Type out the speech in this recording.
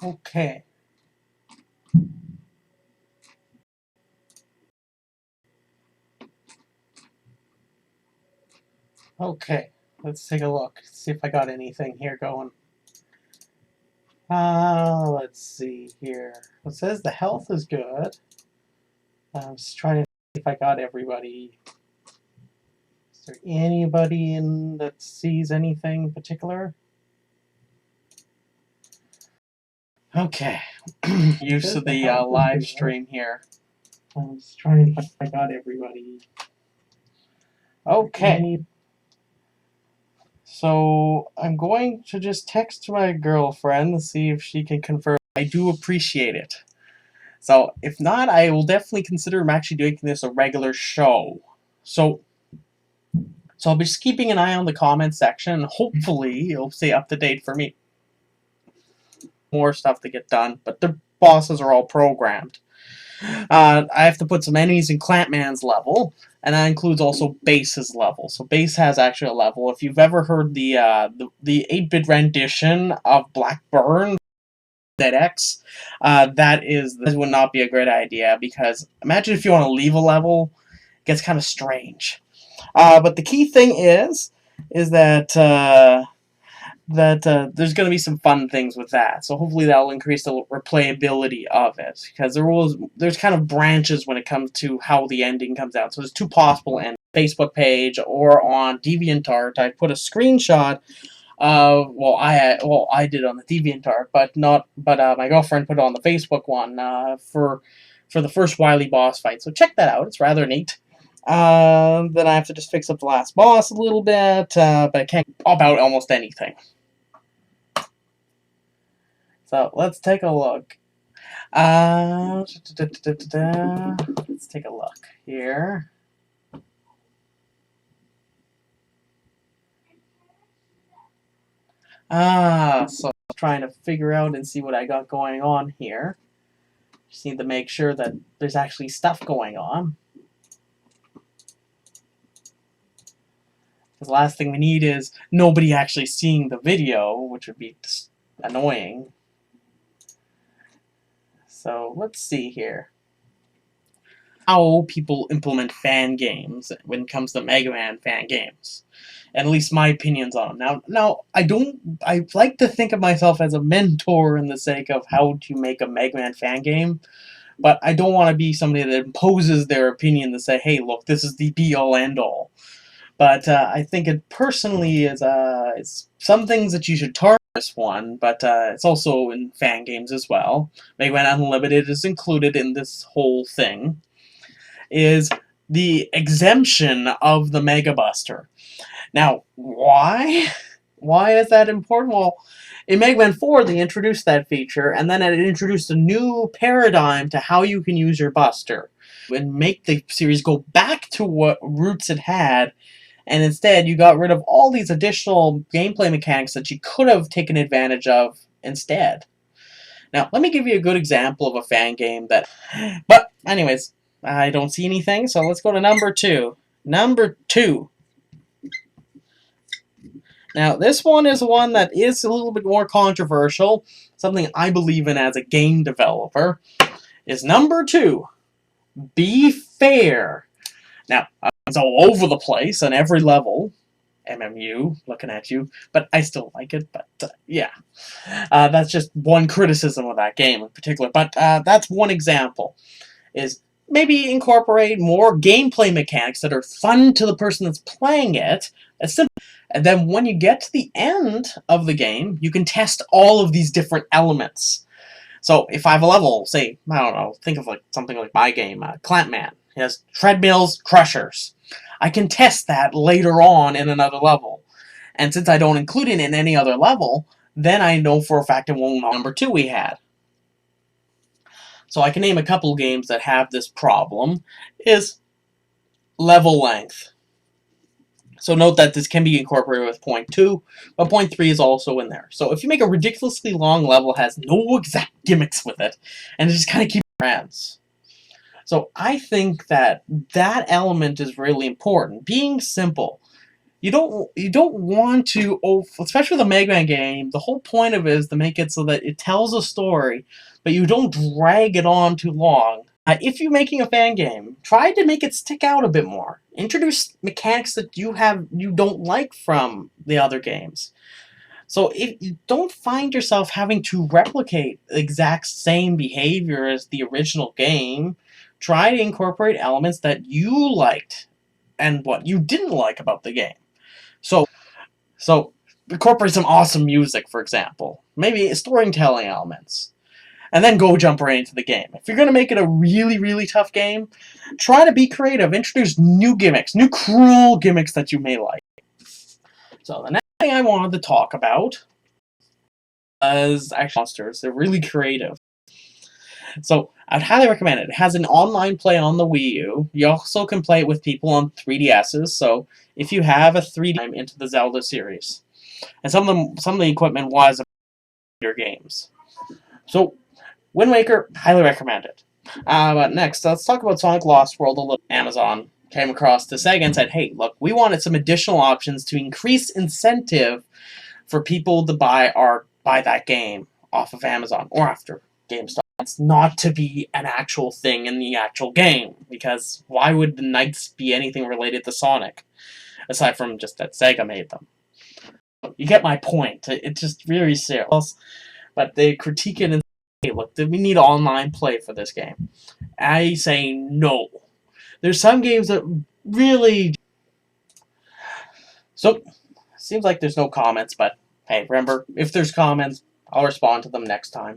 Okay. Okay. Let's take a look. See if I got anything here going. Let's see here. It says the health is good. I'm just trying to see if I got everybody. Is there anybody in that sees anything particular? Okay. Use of the live stream here. I'm just trying to see if I got everybody. Okay. So I'm going to just text my girlfriend to see if she can confirm. I do appreciate it. So if not, I will definitely consider actually doing this a regular show. So I'll be just keeping an eye on the comment section. Hopefully it'll stay up to date for me. More stuff to get done, but the bosses are all programmed. I have to put some enemies in Clampman's level, and that includes also Base's level. So Base has actually a level. If you've ever heard the 8-bit rendition of Blackburn, Dead X, this would not be a great idea, because imagine if you want to leave a level, it gets kind of strange. But the key thing is that there's going to be some fun things with that. So hopefully that will increase the replayability of it, because there's kind of branches when it comes to how the ending comes out. So there's two possible endings: Facebook page or on DeviantArt. I put a screenshot of I did on the DeviantArt, but my girlfriend put it on the Facebook one for the first Wily boss fight. So check that out; it's rather neat. Then I have to just fix up the last boss a little bit, but I can't about almost anything. So let's take a look. Let's take a look here. So I'm trying to figure out and see what I got going on here. Just need to make sure that there's actually stuff going on. Because the last thing we need is nobody actually seeing the video, which would be just annoying. So let's see here. How people implement fan games when it comes to Mega Man fan games, and at least my opinions on them. Now I like to think of myself as a mentor in the sake of how to make a Mega Man fan game, but I don't want to be somebody that imposes their opinion to say, hey, look, this is the be-all end-all. But I think it personally is it's some things that you should target this one, but it's also in fan games as well. Mega Man Unlimited is included in this whole thing. Is the exemption of the Mega Buster. Now, why? Why is that important? Well, in Mega Man 4, they introduced that feature, and then it introduced a new paradigm to how you can use your Buster and make the series go back to what roots it had, and instead you got rid of all these additional gameplay mechanics that you could have taken advantage of instead. Now, let me give you a good example of a fan game that... But, anyways, I don't see anything, so let's go to number 2. Number 2. Now, this one is one that is a little bit more controversial, something I believe in as a game developer, is number 2, Be Fair. Now, it's all over the place on every level. MMU, looking at you, but I still like it, but yeah. That's just one criticism of that game in particular, but that's one example, is maybe incorporate more gameplay mechanics that are fun to the person that's playing it, as simple. And then when you get to the end of the game, you can test all of these different elements. So if I have a level, say, I don't know, think of like something like my game, Clampman. It has treadmills, crushers. I can test that later on in another level. And since I don't include it in any other level, then I know for a fact it won't know number 2 we had. So I can name a couple games that have this problem, is level length. So note that this can be incorporated with point 2, but point 3 is also in there. So if you make a ridiculously long level, has no exact gimmicks with it, and it just kind of keeps friends. So I think that that element is really important. Being simple. you don't want to, especially with a Mega Man game. The whole point of it is to make it so that it tells a story, but you don't drag it on too long. If you're making a fan game, try to make it stick out a bit more. Introduce mechanics that you don't like from the other games. So if you don't find yourself having to replicate the exact same behavior as the original game, try to incorporate elements that you liked and what you didn't like about the game. So incorporate some awesome music, for example. Maybe storytelling elements. And then go jump right into the game. If you're going to make it a really, really tough game, try to be creative. Introduce new gimmicks, new cruel gimmicks that you may like. So the next thing I wanted to talk about is actually monsters. They're really creative. So I'd highly recommend it. It has an online play on the Wii U. You also can play it with people on 3DSs. So if you have a 3D time into the Zelda series, and some of the equipment was your games. So Wind Waker, highly recommend it. But next, let's talk about Sonic Lost World a little. Amazon came across to Sega and said, hey, look, we wanted some additional options to increase incentive for people to buy that game off of Amazon or after GameStop. It's not to be an actual thing in the actual game, because why would the Knights be anything related to Sonic, aside from just that Sega made them? You get my point. It's just very serious. But they critique it and say, hey, look, we need online play for this game. I say no. There's some games that really... So, seems like there's no comments, but hey, remember, if there's comments, I'll respond to them next time.